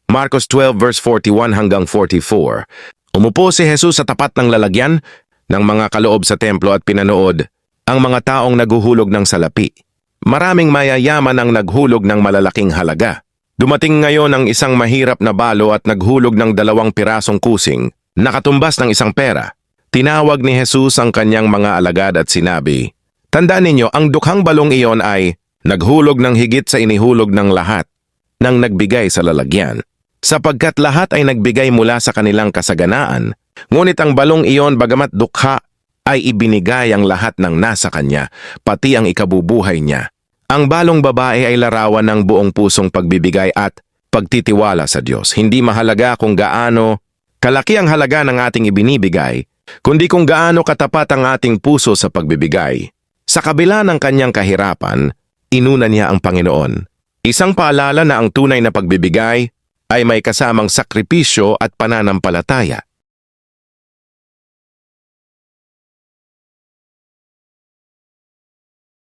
Marcos 12 verse 41 hanggang 44. Umupo si Jesus sa tapat ng lalagyan ng mga kaloob sa templo at pinanood ang mga taong naghuhulog ng salapi. Maraming mayayaman ang naghulog ng malalaking halaga. Dumating ngayon ang isang mahirap na balo at naghulog ng 2 pirasong kusing, nakatumbas ng isang pera. Tinawag ni Jesus ang kanyang mga alagad at sinabi, "Tandaan ninyo, ang dukhang balong iyon ay naghulog ng higit sa inihulog ng lahat nang nagbigay sa lalagyan. Sapagkat lahat ay nagbigay mula sa kanilang kasaganaan, ngunit ang balong iyon bagamat dukha ay ibinigay ang lahat ng nasa kanya, pati ang ikabubuhay niya. Ang balong babae ay larawan ng buong pusong pagbibigay at pagtitiwala sa Diyos. Hindi mahalaga kung gaano kalaki ang halaga ng ating ibinibigay, kundi kung gaano katapat ang ating puso sa pagbibigay. Sa kabila ng kanyang kahirapan, inuna niya ang Panginoon. Isang paalala na ang tunay na pagbibigay ay may kasamang sakripisyo at pananampalataya.